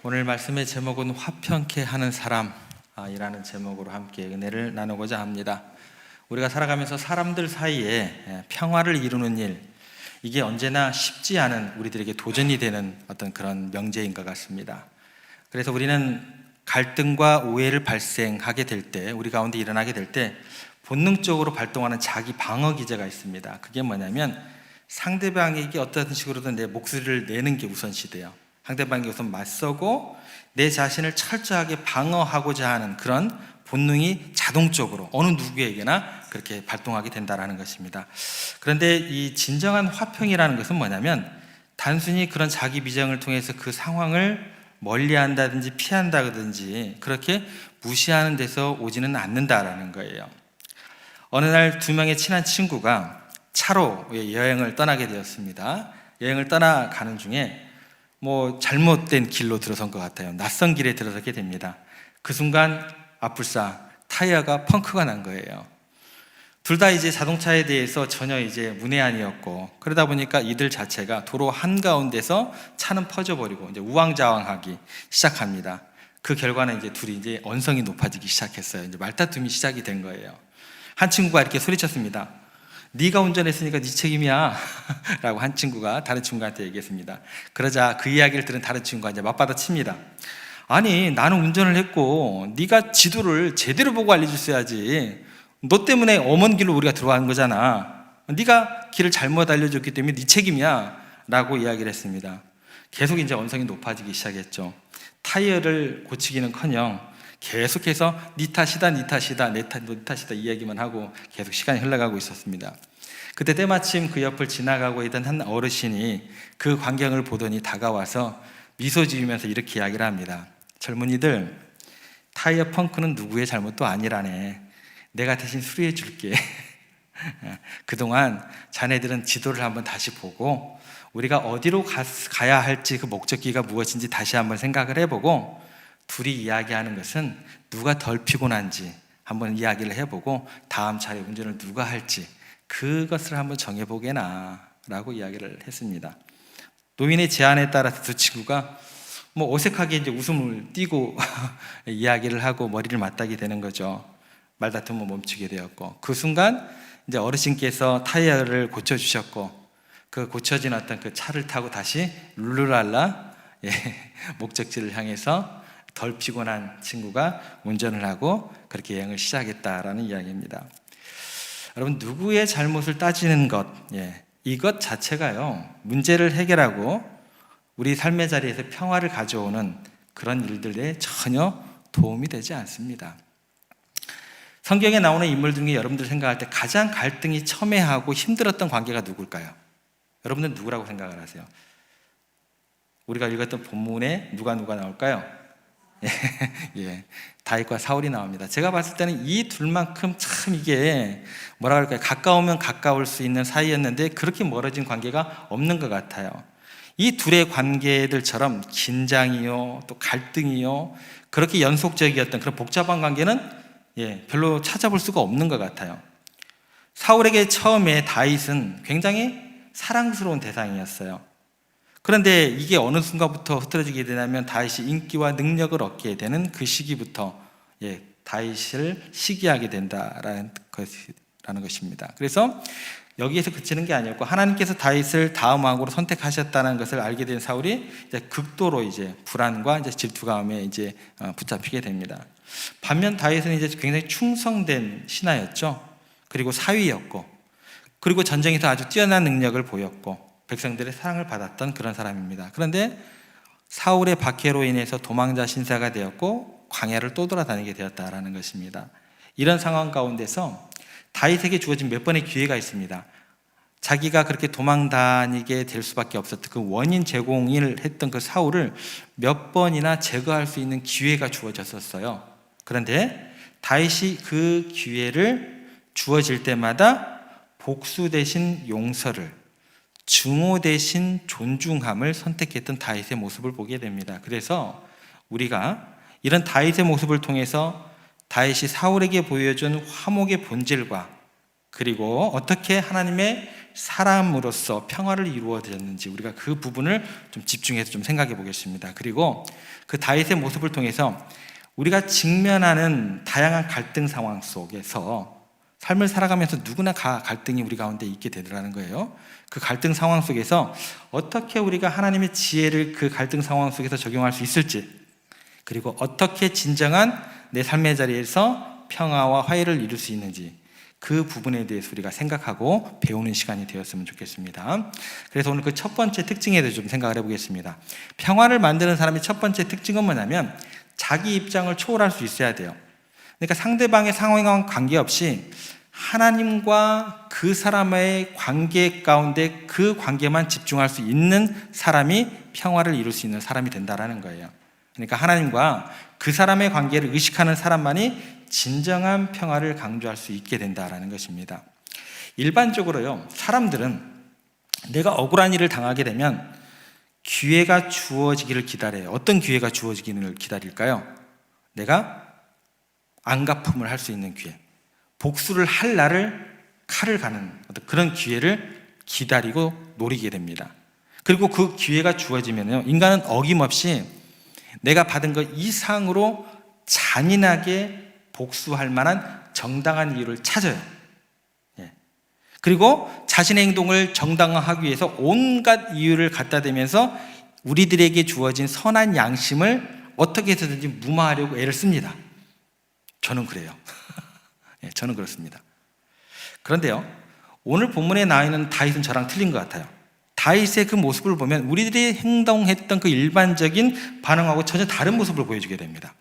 오늘 말씀의 제목은 화평케 하는 사람이라는 제목으로 함께 은혜를 나누고자 합니다. 우리가 살아가면서 사람들 사이에 평화를 이루는 일, 이게 언제나 쉽지 않은 우리들에게 도전이 되는 어떤 그런 명제인 것 같습니다. 그래서 우리는 갈등과 오해를 발생하게 될 때, 우리 가운데 일어나게 될 때 본능적으로 발동하는 자기 방어 기제가 있습니다. 그게 뭐냐면 상대방에게 어떤 식으로든 내 목소리를 내는 게 우선시돼요. 상대방에게 우선 맞서고 내 자신을 철저하게 방어하고자 하는 그런 본능이 자동적으로 어느 누구에게나 그렇게 발동하게 된다는 것입니다. 그런데 이 진정한 화평이라는 것은 뭐냐면 단순히 그런 자기 비정을 통해서 그 상황을 멀리한다든지 피한다든지 그렇게 무시하는 데서 오지는 않는다라는 거예요. 어느 날 두 명의 친한 친구가 차로 여행을 떠나게 되었습니다. 여행을 떠나가는 중에 잘못된 길로 들어선 것 같아요. 낯선 길에 들어서게 됩니다. 그 순간 앞불사 타이어가 펑크가 난 거예요. 둘 다 이제 자동차에 대해서 전혀 이제 문외한이었고, 그러다 보니까 이들 자체가 도로 한가운데서 차는 퍼져버리고 이제 우왕좌왕하기 시작합니다. 그 결과는 이제 둘이 이제 언성이 높아지기 시작했어요. 이제 말다툼이 시작이 된 거예요. 한 친구가 이렇게 소리쳤습니다. 네가 운전했으니까 네 책임이야 라고 한 친구가 다른 친구한테 얘기했습니다. 그러자 그 이야기를 들은 다른 친구가 이제 맞받아 칩니다. 아니, 나는 운전을 했고 네가 지도를 제대로 보고 알려줬어야지. 너 때문에 엄한 길로 우리가 들어간 거잖아. 네가 길을 잘못 알려줬기 때문에 네 책임이야 라고 이야기를 했습니다. 계속 이제 언성이 높아지기 시작했죠. 타이어를 고치기는커녕 계속해서 네 탓이다, 네 탓이다, 내 탓이다 이야기만 하고 계속 시간이 흘러가고 있었습니다. 그때 때마침 그 옆을 지나가고 있던 한 어르신이 그 광경을 보더니 다가와서 미소 지으면서 이렇게 이야기를 합니다. 젊은이들, 타이어 펑크는 누구의 잘못도 아니라네. 내가 대신 수리해 줄게. 그동안 자네들은 지도를 한번 다시 보고 우리가 어디로 가야 할지 그 목적지가 무엇인지 다시 한번 생각을 해보고 둘이 이야기하는 것은 누가 덜 피곤한지 한번 이야기를 해보고 다음 차례 운전을 누가 할지 그것을 한번 정해보게나 라고 이야기를 했습니다. 노인의 제안에 따라서 두 친구가 어색하게 이제 웃음을 띠고 이야기를 하고 머리를 맞대게 되는 거죠. 말다툼은 멈추게 되었고, 그 순간 이제 어르신께서 타이어를 고쳐주셨고, 그 고쳐진 어떤 그 차를 타고 다시 룰루랄라 목적지를 향해서 덜 피곤한 친구가 운전을 하고 그렇게 여행을 시작했다라는 이야기입니다. 여러분, 누구의 잘못을 따지는 것, 이것 자체가요, 문제를 해결하고 우리 삶의 자리에서 평화를 가져오는 그런 일들에 전혀 도움이 되지 않습니다. 성경에 나오는 인물 중에 여러분들 생각할 때 가장 갈등이 첨예하고 힘들었던 관계가 누굴까요? 여러분들 누구라고 생각을 하세요? 우리가 읽었던 본문에 누가 나올까요? 다윗과 사울이 나옵니다. 제가 봤을 때는 이 둘만큼 참 이게 뭐라 그럴까요? 가까우면 가까울 수 있는 사이였는데 그렇게 멀어진 관계가 없는 것 같아요. 이 둘의 관계들처럼 긴장이요, 또 갈등이요, 그렇게 연속적이었던 그런 복잡한 관계는 별로 찾아볼 수가 없는 것 같아요. 사울에게 처음에 다윗은 굉장히 사랑스러운 대상이었어요. 그런데 이게 어느 순간부터 흐트러지게 되냐면 다윗이 인기와 능력을 얻게 되는 그 시기부터 다윗을 시기하게 된다라는 것입니다. 그래서 여기에서 그치는 게 아니었고 하나님께서 다윗을 다음 왕으로 선택하셨다는 것을 알게 된 사울이 이제 극도로 이제 불안과 이제 질투감에 이제 붙잡히게 됩니다. 반면 다윗은 이제 굉장히 충성된 신하였죠. 그리고 사위였고, 그리고 전쟁에서 아주 뛰어난 능력을 보였고 백성들의 사랑을 받았던 그런 사람입니다. 그런데 사울의 박해로 인해서 도망자 신사가 되었고 광야를 또 돌아다니게 되었다라는 것입니다. 이런 상황 가운데서 다윗에게 주어진 몇 번의 기회가 있습니다. 자기가 그렇게 도망다니게 될 수밖에 없었던 그 원인 제공을 했던 그 사울을 몇 번이나 제거할 수 있는 기회가 주어졌었어요. 그런데 다윗이 그 기회를 주어질 때마다 복수 대신 용서를, 증오 대신 존중함을 선택했던 다윗의 모습을 보게 됩니다. 그래서 우리가 이런 다윗의 모습을 통해서 다윗이 사울에게 보여준 화목의 본질과 그리고 어떻게 하나님의 사람으로서 평화를 이루어졌는지 우리가 그 부분을 좀 집중해서 좀 생각해 보겠습니다. 그리고 그 다윗의 모습을 통해서 우리가 직면하는 다양한 갈등 상황 속에서 삶을 살아가면서 누구나 갈등이 우리 가운데 있게 되더라는 거예요. 그 갈등 상황 속에서 어떻게 우리가 하나님의 지혜를 그 갈등 상황 속에서 적용할 수 있을지, 그리고 어떻게 진정한 내 삶의 자리에서 평화와 화해를 이룰 수 있는지, 그 부분에 대해서 우리가 생각하고 배우는 시간이 되었으면 좋겠습니다. 그래서 오늘 그 첫 번째 특징에 대해서 좀 생각을 해보겠습니다. 평화를 만드는 사람의 첫 번째 특징은 뭐냐면 자기 입장을 초월할 수 있어야 돼요. 그러니까 상대방의 상황과 관계없이 하나님과 그 사람의 관계 가운데 그 관계만 집중할 수 있는 사람이 평화를 이룰 수 있는 사람이 된다는 거예요. 그러니까 하나님과 그 사람의 관계를 의식하는 사람만이 진정한 평화를 강조할 수 있게 된다는 것입니다. 일반적으로요, 사람들은 내가 억울한 일을 당하게 되면 기회가 주어지기를 기다려요. 어떤 기회가 주어지기를 기다릴까요? 내가 안갚음을 할 수 있는 기회, 복수를 할 날을 칼을 가는 어떤 그런 기회를 기다리고 노리게 됩니다. 그리고 그 기회가 주어지면요, 인간은 어김없이 내가 받은 것 이상으로 잔인하게 복수할 만한 정당한 이유를 찾아요. 그리고 자신의 행동을 정당화하기 위해서 온갖 이유를 갖다 대면서 우리들에게 주어진 선한 양심을 어떻게 해서든지 무마하려고 애를 씁니다. 저는 그래요. 저는 그렇습니다. 그런데요, 오늘 본문에 나와 있는 다윗은 저랑 틀린 것 같아요. 다윗의 그 모습을 보면 우리들이 행동했던 그 일반적인 반응하고 전혀 다른 모습을 보여주게 됩니다.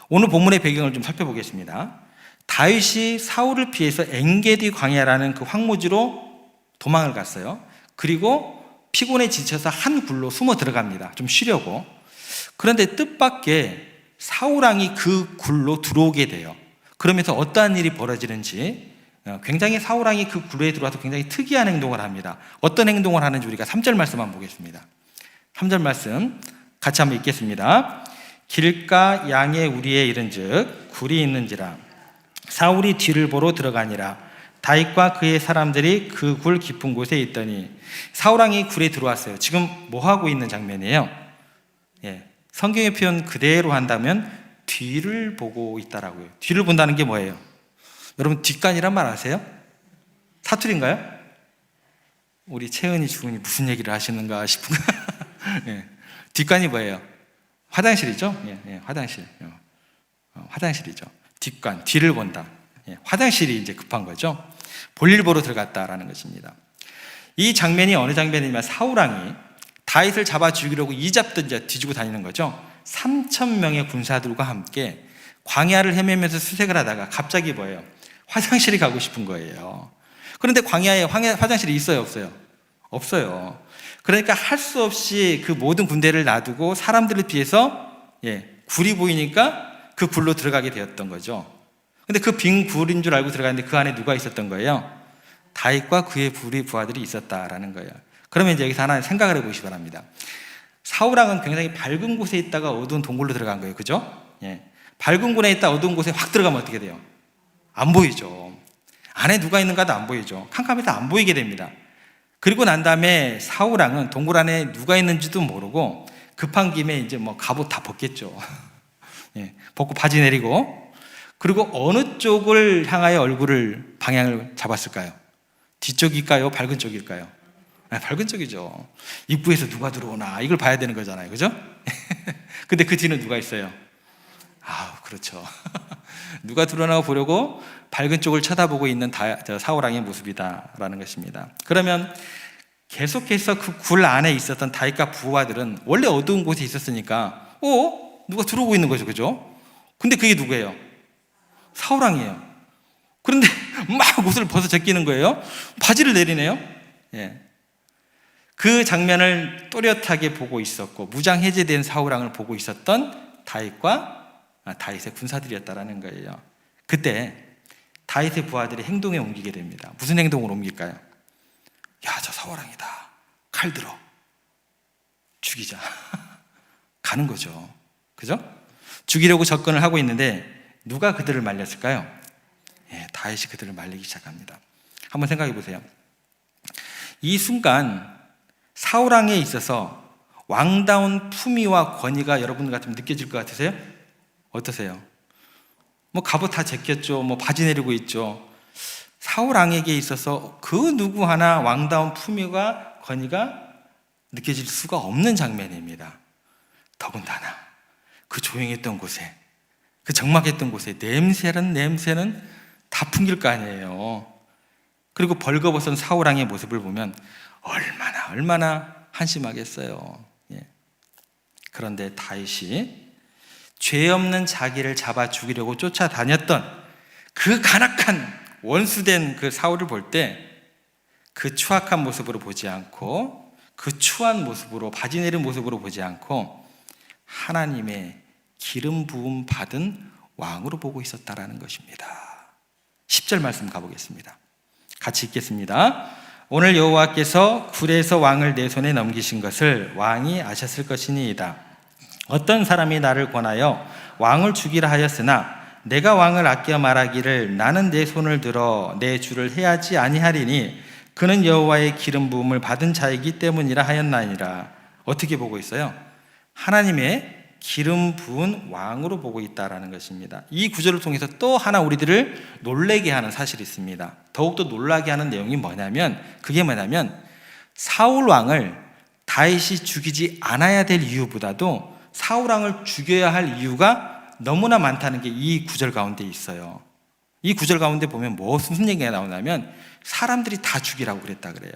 오늘 본문의 배경을 좀 살펴보겠습니다. 다윗이 사울을 피해서 엔게디 광야라는 그 황무지로 도망을 갔어요. 그리고 피곤에 지쳐서 한 굴로 숨어 들어갑니다. 좀 쉬려고. 그런데 뜻밖의 사울왕이 그 굴로 들어오게 돼요. 그러면서 어떠한 일이 벌어지는지, 굉장히 사울왕이 그 굴에 들어와서 굉장히 특이한 행동을 합니다. 어떤 행동을 하는지 우리가 3절 말씀 한번 보겠습니다. 3절 말씀 같이 한번 읽겠습니다. 길가 양의 우리에 이른즉 굴이 있는지라 사울이 뒤를 보러 들어가니라. 다윗과 그의 사람들이 그 굴 깊은 곳에 있더니, 사울왕이 굴에 들어왔어요. 지금 뭐 하고 있는 장면이에요? 성경의 표현 그대로 한다면 뒤를 보고 있다라고요. 뒤를 본다는 게 뭐예요? 여러분, 뒷간이란 말 아세요? 사투리인가요? 우리 채은이 주은이 무슨 얘기를 하시는가 싶은가? 뒷간이 뭐예요? 화장실이죠? 화장실. 화장실이죠. 뒷간, 뒤를 본다. 화장실이 이제 급한 거죠. 볼일 보러 들어갔다라는 것입니다. 이 장면이 어느 장면이냐면 사울왕이 다윗을 잡아 죽이려고 이잡듯 뒤지고 다니는 거죠. 3,000명의 군사들과 함께 광야를 헤매면서 수색을 하다가 갑자기 뭐예요? 화장실이 가고 싶은 거예요. 그런데 광야에 화장실이 있어요, 없어요? 없어요. 그러니까 할 수 없이 그 모든 군대를 놔두고 사람들을 피해서 굴이 보이니까 그 굴로 들어가게 되었던 거죠. 근데 그 빈 굴인 줄 알고 들어갔는데 그 안에 누가 있었던 거예요? 다윗과 그의 부하들이 있었다라는 거예요. 그러면 이제 여기서 하나 생각을 해보시기 바랍니다. 사울왕은 굉장히 밝은 곳에 있다가 어두운 동굴로 들어간 거예요. 그죠? 밝은 곳에 있다 어두운 곳에 확 들어가면 어떻게 돼요? 안 보이죠. 안에 누가 있는가도 안 보이죠. 캄캄해서 안 보이게 됩니다. 그리고 난 다음에 사울왕은 동굴 안에 누가 있는지도 모르고 급한 김에 이제 뭐 갑옷 다 벗겠죠. 벗고 바지 내리고, 그리고 어느 쪽을 향하여 방향을 잡았을까요? 뒤쪽일까요? 밝은 쪽일까요? 밝은 쪽이죠. 입구에서 누가 들어오나 이걸 봐야 되는 거잖아요. 그죠? 근데 그 뒤는 누가 있어요? 그렇죠. 누가 들어오나 보려고 밝은 쪽을 쳐다보고 있는 사울왕의 모습이다라는 것입니다. 그러면 계속해서 그 굴 안에 있었던 다윗과 부하들은 원래 어두운 곳에 있었으니까 누가 들어오고 있는 거죠. 그죠? 근데 그게 누구예요? 사울왕이에요. 그런데 막 옷을 벗어 제끼는 거예요. 바지를 내리네요. 그 장면을 또렷하게 보고 있었고 무장 해제된 사울왕을 보고 있었던 다윗의 군사들이었다라는 거예요. 그때 다윗의 부하들이 행동에 옮기게 됩니다. 무슨 행동을 옮길까요? 저 사울왕이다. 칼 들어. 죽이자. 가는 거죠. 그죠? 죽이려고 접근을 하고 있는데 누가 그들을 말렸을까요? 다윗이 그들을 말리기 시작합니다. 한번 생각해 보세요. 이 순간 사울 왕에 있어서 왕다운 품위와 권위가 여러분 같으면 느껴질 것 같으세요? 어떠세요? 뭐 갑옷 다 제꼈죠. 뭐 바지 내리고 있죠. 사울 왕에게 있어서 그 누구 하나 왕다운 품위와 권위가 느껴질 수가 없는 장면입니다. 더군다나 그 조용했던 곳에, 그 적막했던 곳에 냄새는 다 풍길 거 아니에요. 그리고 벌거벗은 사울 왕의 모습을 보면 얼마나 한심하겠어요. 그런데 다윗이 죄 없는 자기를 잡아 죽이려고 쫓아다녔던 그 간악한 원수된 그 사울을 볼 때 그 추악한 모습으로 보지 않고, 그 추한 모습으로, 바지 내린 모습으로 보지 않고 하나님의 기름 부음 받은 왕으로 보고 있었다라는 것입니다. 10절 말씀 가보겠습니다. 같이 읽겠습니다. 오늘 여호와께서 굴에서 왕을 내 손에 넘기신 것을 왕이 아셨을 것이니이다. 어떤 사람이 나를 권하여 왕을 죽이라 하였으나 내가 왕을 아껴 말하기를 나는 내 손을 들어 내 주를 해하지 아니하리니 그는 여호와의 기름 부음을 받은 자이기 때문이라 하였나니라. 어떻게 보고 있어요? 하나님의 기름 부은 왕으로 보고 있다라는 것입니다. 이 구절을 통해서 또 하나 우리들을 놀라게 하는 사실이 있습니다. 더욱더 놀라게 하는 내용이 뭐냐면, 그게 뭐냐면 사울 왕을 다윗이 죽이지 않아야 될 이유보다도 사울 왕을 죽여야 할 이유가 너무나 많다는 게 이 구절 가운데 있어요. 이 구절 가운데 보면 무슨 얘기가 나오냐면 사람들이 다 죽이라고 그랬다 그래요.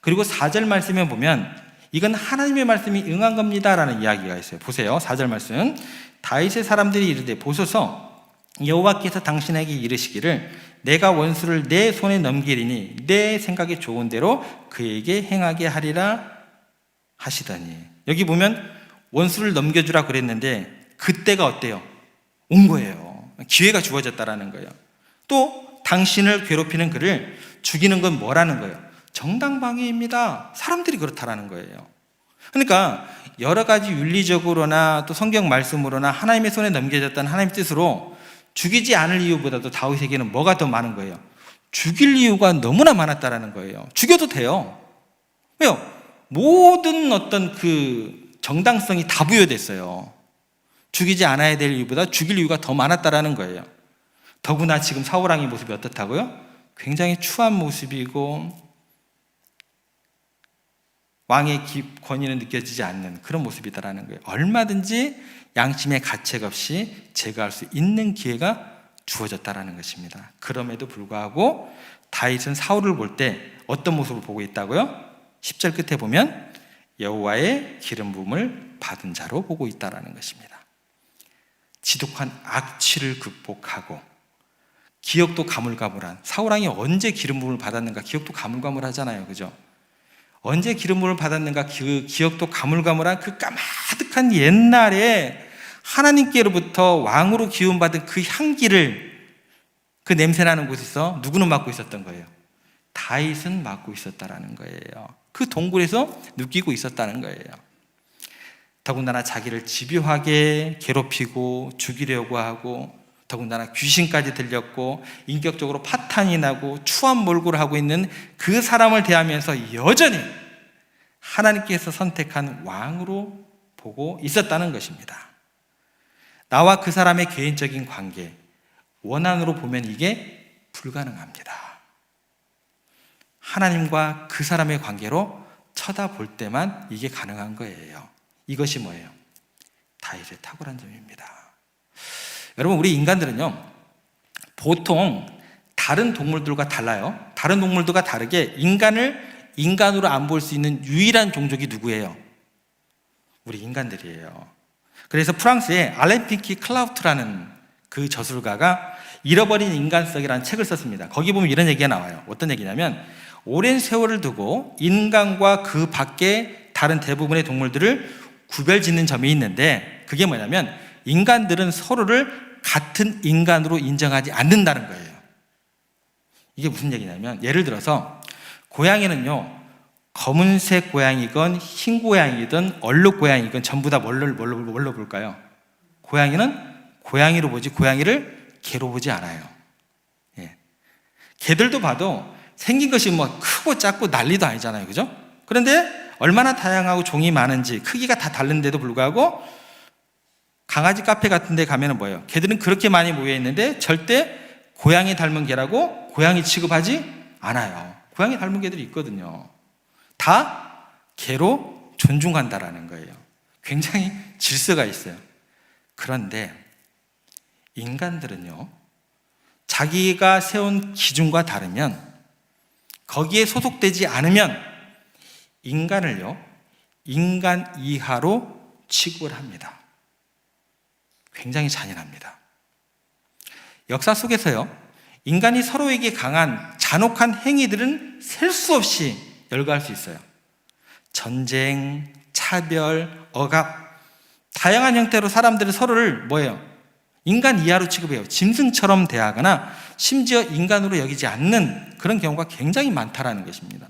그리고 4절 말씀에 보면 이건 하나님의 말씀이 응한 겁니다 라는 이야기가 있어요. 보세요. 4절 말씀. 다윗의 사람들이 이르되 보소서 여호와께서 당신에게 이르시기를 내가 원수를 내 손에 넘기리니 내 생각이 좋은 대로 그에게 행하게 하리라 하시더니, 여기 보면 원수를 넘겨주라 그랬는데 그때가 어때요? 온 거예요. 기회가 주어졌다라는 거예요. 또 당신을 괴롭히는 그를 죽이는 건 뭐라는 거예요? 정당방위입니다. 사람들이 그렇다라는 거예요. 그러니까 여러 가지 윤리적으로나 또 성경 말씀으로나 하나님의 손에 넘겨졌다는 하나님의 뜻으로 죽이지 않을 이유보다도 다윗에게는 뭐가 더 많은 거예요? 죽일 이유가 너무나 많았다라는 거예요. 죽여도 돼요. 왜요? 모든 어떤 그 정당성이 다 부여됐어요. 죽이지 않아야 될 이유보다 죽일 이유가 더 많았다라는 거예요. 더구나 지금 사울 왕의 모습이 어떻다고요? 굉장히 추한 모습이고 왕의 권위는 느껴지지 않는 그런 모습이다라는 거예요. 얼마든지 양심의 가책 없이 제거할 수 있는 기회가 주어졌다라는 것입니다. 그럼에도 불구하고 다윗은 사울을 볼 때 어떤 모습을 보고 있다고요? 10절 끝에 보면 여호와의 기름 부음을 받은 자로 보고 있다라는 것입니다. 지독한 악취를 극복하고 기억도 가물가물한, 사울 왕이 언제 기름 부음을 받았는가 기억도 가물가물하잖아요. 그죠? 언제 기름 부음을 받았는가 그 기억도 가물가물한 그 까마득한 옛날에 하나님께로부터 왕으로 기운받은 그 향기를, 그 냄새나는 곳에서 누구는 맡고 있었던 거예요? 다윗은 맡고 있었다라는 거예요. 그 동굴에서 느끼고 있었다는 거예요. 더군다나 자기를 집요하게 괴롭히고 죽이려고 하고, 더군다나 귀신까지 들렸고 인격적으로 파탄이 나고 추한 몰골을 하고 있는 그 사람을 대하면서 여전히 하나님께서 선택한 왕으로 보고 있었다는 것입니다. 나와 그 사람의 개인적인 관계, 원한으로 보면 이게 불가능합니다. 하나님과 그 사람의 관계로 쳐다볼 때만 이게 가능한 거예요. 이것이 뭐예요? 다윗의 탁월한 점입니다. 여러분, 우리 인간들은요, 보통 다른 동물들과 달라요. 다른 동물들과 다르게 인간을 인간으로 안 볼 수 있는 유일한 종족이 누구예요? 우리 인간들이에요. 그래서 프랑스의 알렌 피키 클라우트라는 그 저술가가 잃어버린 인간성이라는 책을 썼습니다. 거기 보면 이런 얘기가 나와요. 어떤 얘기냐면 오랜 세월을 두고 인간과 그 밖에 다른 대부분의 동물들을 구별짓는 점이 있는데, 그게 뭐냐면 인간들은 서로를 같은 인간으로 인정하지 않는다는 거예요. 이게 무슨 얘기냐면, 예를 들어서 고양이는요, 검은색 고양이건 흰 고양이든 얼룩 고양이건 전부 다 뭘로 볼까요? 고양이는 고양이로 보지 고양이를 개로 보지 않아요. 예. 개들도 봐도 생긴 것이 뭐 크고 작고 난리도 아니잖아요. 그죠? 그런데 얼마나 다양하고 종이 많은지 크기가 다 다른데도 불구하고 강아지 카페 같은 데 가면은 뭐예요? 개들은 그렇게 많이 모여 있는데 절대 고양이 닮은 개라고 고양이 취급하지 않아요. 고양이 닮은 개들이 있거든요. 다 개로 존중한다라는 거예요. 굉장히 질서가 있어요. 그런데 인간들은요, 자기가 세운 기준과 다르면, 거기에 소속되지 않으면 인간을요, 인간 이하로 취급을 합니다. 굉장히 잔인합니다. 역사 속에서요, 인간이 서로에게 강한 잔혹한 행위들은 셀 수 없이 열거할 수 있어요. 전쟁, 차별, 억압, 다양한 형태로 사람들은 서로를 뭐예요? 인간 이하로 취급해요. 짐승처럼 대하거나 심지어 인간으로 여기지 않는 그런 경우가 굉장히 많다라는 것입니다.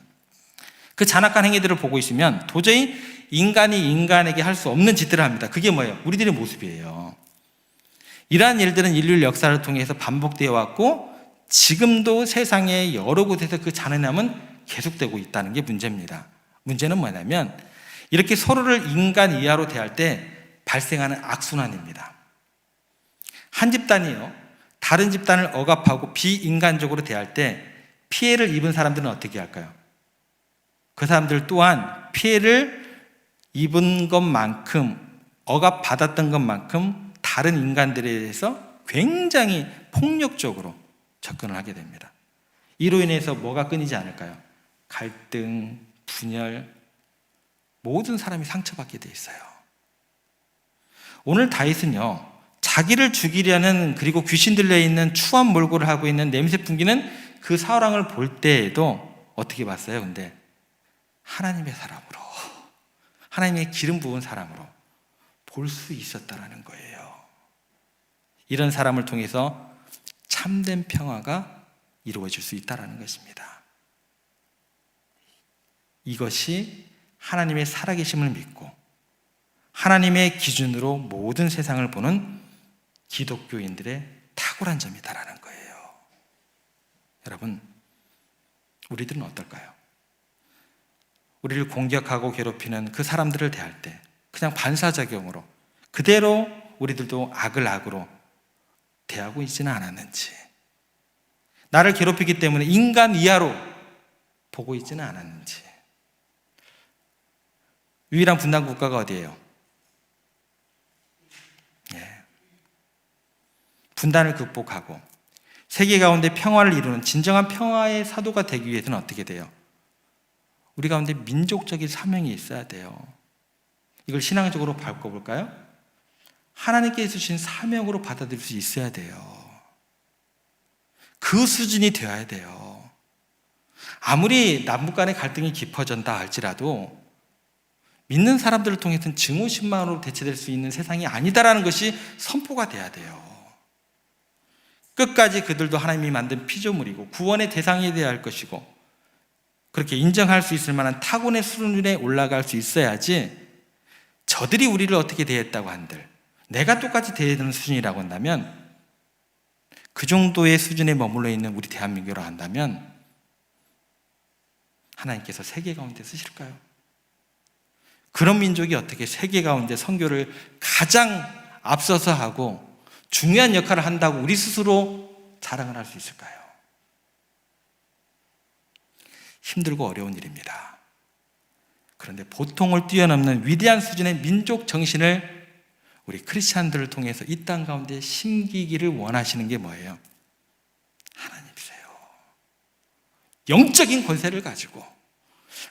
그 잔악한 행위들을 보고 있으면 도저히 인간이 인간에게 할 수 없는 짓들을 합니다. 그게 뭐예요? 우리들의 모습이에요. 이러한 일들은 인류 역사를 통해서 반복되어 왔고 지금도 세상의 여러 곳에서 그 잔인함은 계속되고 있다는 게 문제입니다. 문제는 뭐냐면 이렇게 서로를 인간 이하로 대할 때 발생하는 악순환입니다. 한 집단이요, 다른 집단을 억압하고 비인간적으로 대할 때 피해를 입은 사람들은 어떻게 할까요? 그 사람들 또한 피해를 입은 것만큼, 억압받았던 것만큼 다른 인간들에 대해서 굉장히 폭력적으로 접근을 하게 됩니다. 이로 인해서 뭐가 끊이지 않을까요? 갈등, 분열, 모든 사람이 상처받게 돼 있어요. 오늘 다윗은요, 자기를 죽이려는, 그리고 귀신 들려 있는 추한 몰골을 하고 있는 냄새 풍기는 그 사울왕을 볼 때에도 어떻게 봤어요? 근데 하나님의 사람으로, 하나님의 기름 부은 사람으로 볼 수 있었다라는 거예요. 이런 사람을 통해서 참된 평화가 이루어질 수 있다는 것입니다. 이것이 하나님의 살아계심을 믿고 하나님의 기준으로 모든 세상을 보는 기독교인들의 탁월한 점이다라는 거예요. 여러분, 우리들은 어떨까요? 우리를 공격하고 괴롭히는 그 사람들을 대할 때 그냥 반사작용으로 그대로 우리들도 악을 악으로 대하고 있지는 않았는지, 나를 괴롭히기 때문에 인간 이하로 보고 있지는 않았는지. 유일한 분단 국가가 어디예요? 분단을 극복하고 세계 가운데 평화를 이루는 진정한 평화의 사도가 되기 위해서는 어떻게 돼요? 우리 가운데 민족적인 사명이 있어야 돼요. 이걸 신앙적으로 바꿔볼까요? 하나님께 주신 사명으로 받아들일 수 있어야 돼요. 그 수준이 되어야 돼요. 아무리 남북 간의 갈등이 깊어진다 할지라도 믿는 사람들을 통해서는 증오심만으로 대체될 수 있는 세상이 아니다라는 것이 선포가 돼야 돼요. 끝까지 그들도 하나님이 만든 피조물이고 구원의 대상이 되어야 할 것이고 그렇게 인정할 수 있을 만한 타고의 수준에 올라갈 수 있어야지, 저들이 우리를 어떻게 대했다고 한들 내가 똑같이 대하는 수준이라고 한다면, 그 정도의 수준에 머물러 있는 우리 대한민국이라고 한다면 하나님께서 세계 가운데 쓰실까요? 그런 민족이 어떻게 세계 가운데 선교를 가장 앞서서 하고 중요한 역할을 한다고 우리 스스로 자랑을 할 수 있을까요? 힘들고 어려운 일입니다. 그런데 보통을 뛰어넘는 위대한 수준의 민족 정신을 우리 크리스찬들을 통해서 이 땅 가운데 심기기를 원하시는 게 뭐예요? 하나님이세요. 영적인 권세를 가지고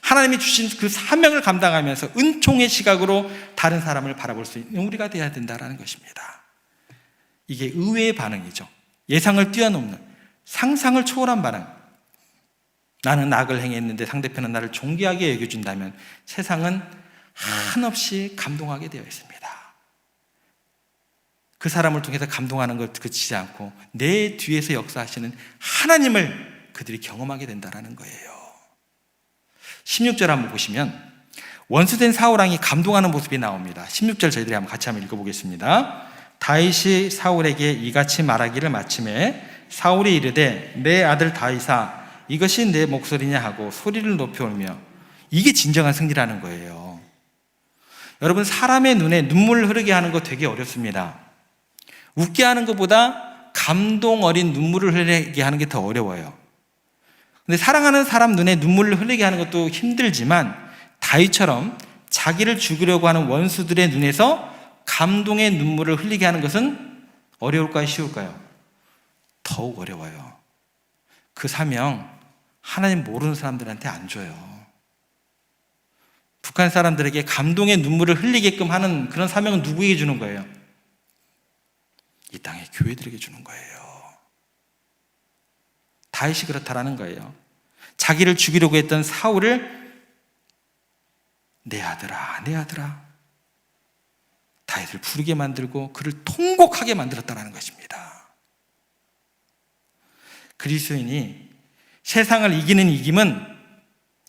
하나님이 주신 그 사명을 감당하면서 은총의 시각으로 다른 사람을 바라볼 수 있는 우리가 되어야 된다는 것입니다. 이게 의외의 반응이죠. 예상을 뛰어넘는, 상상을 초월한 반응. 나는 악을 행했는데 상대편은 나를 존귀하게 여겨준다면 세상은 한없이 감동하게 되어 있습니다. 그 사람을 통해서 감동하는 걸 그치지 않고 내 뒤에서 역사하시는 하나님을 그들이 경험하게 된다는 거예요. 16절 한번 보시면 원수된 사울왕이 감동하는 모습이 나옵니다. 16절 저희들이 같이 한번 읽어보겠습니다. 다윗이 사울에게 이같이 말하기를 마침에 사울이 이르되 내 아들 다윗아, 이것이 내 목소리냐 하고 소리를 높여 울며, 이게 진정한 승리라는 거예요. 여러분, 사람의 눈에 눈물을 흐르게 하는 거 되게 어렵습니다. 웃게 하는 것보다 감동 어린 눈물을 흐르게 하는 게 더 어려워요. 근데 사랑하는 사람 눈에 눈물을 흐르게 하는 것도 힘들지만, 다윗처럼 자기를 죽이려고 하는 원수들의 눈에서 감동의 눈물을 흘리게 하는 것은 어려울까요? 쉬울까요? 더욱 어려워요. 그 사명 하나님 모르는 사람들한테 안 줘요. 북한 사람들에게 감동의 눈물을 흘리게끔 하는 그런 사명은 누구에게 주는 거예요? 이 땅의 교회들에게 주는 거예요. 다윗이 그렇다라는 거예요. 자기를 죽이려고 했던 사울을 내 아들아, 내 아들아, 다윗을 부르게 만들고 그를 통곡하게 만들었다는 것입니다. 그리스도인이 세상을 이기는 이김은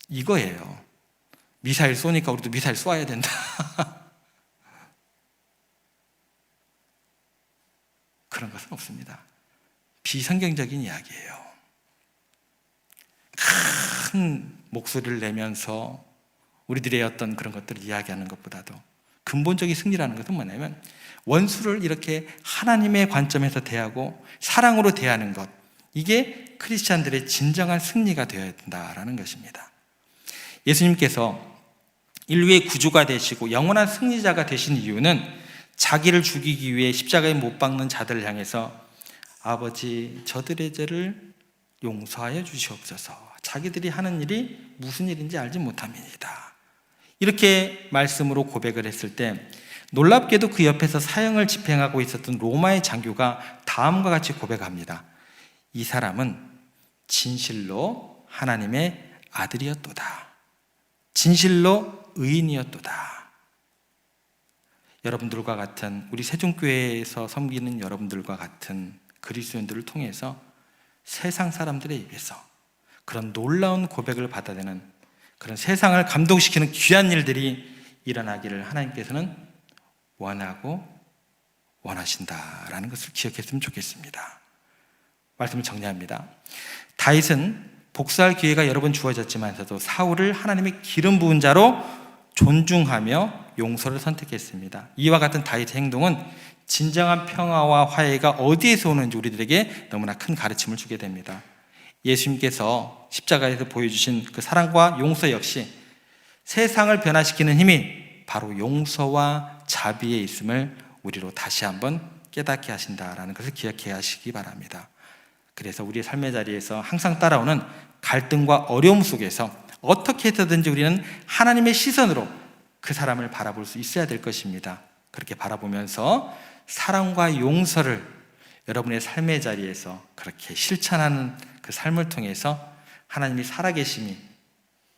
이거예요. 미사일 쏘니까 우리도 미사일 쏘아야 된다. 그런 것은 없습니다. 비성경적인 이야기예요. 큰 목소리를 내면서 우리들의 어떤 그런 것들을 이야기하는 것보다도 근본적인 승리라는 것은 뭐냐면, 원수를 이렇게 하나님의 관점에서 대하고 사랑으로 대하는 것, 이게 크리스찬들의 진정한 승리가 되어야 된다라는 것입니다. 예수님께서 인류의 구주가 되시고 영원한 승리자가 되신 이유는 자기를 죽이기 위해 십자가에 못 박는 자들을 향해서 아버지, 저들의 죄를 용서하여 주시옵소서, 자기들이 하는 일이 무슨 일인지 알지 못함이니이다, 이렇게 말씀으로 고백을 했을 때, 놀랍게도 그 옆에서 사형을 집행하고 있었던 로마의 장교가 다음과 같이 고백합니다. 이 사람은 진실로 하나님의 아들이었도다, 진실로 의인이었도다. 여러분들과 같은, 우리 세종교회에서 섬기는 여러분들과 같은 그리스도인들을 통해서 세상 사람들의 입에서 그런 놀라운 고백을 받아내는, 그런 세상을 감동시키는 귀한 일들이 일어나기를 하나님께서는 원하고 원하신다라는 것을 기억했으면 좋겠습니다. 말씀을 정리합니다. 다윗은 복수할 기회가 여러 번 주어졌지만서도 사울을 하나님의 기름 부은 자로 존중하며 용서를 선택했습니다. 이와 같은 다윗의 행동은 진정한 평화와 화해가 어디에서 오는지 우리들에게 너무나 큰 가르침을 주게 됩니다. 예수님께서 십자가에서 보여주신 그 사랑과 용서 역시 세상을 변화시키는 힘이 바로 용서와 자비에 있음을 우리로 다시 한번 깨닫게 하신다라는 것을 기억해야 하시기 바랍니다. 그래서 우리의 삶의 자리에서 항상 따라오는 갈등과 어려움 속에서 어떻게 해서든지 우리는 하나님의 시선으로 그 사람을 바라볼 수 있어야 될 것입니다. 그렇게 바라보면서 사랑과 용서를 여러분의 삶의 자리에서 그렇게 실천하는 그 삶을 통해서 하나님이 살아계심이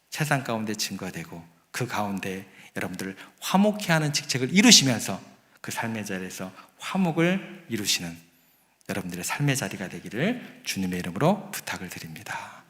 세상 가운데 증거되고, 그 가운데 여러분들을 화목케 하는 직책을 이루시면서 그 삶의 자리에서 화목을 이루시는 여러분들의 삶의 자리가 되기를 주님의 이름으로 부탁을 드립니다.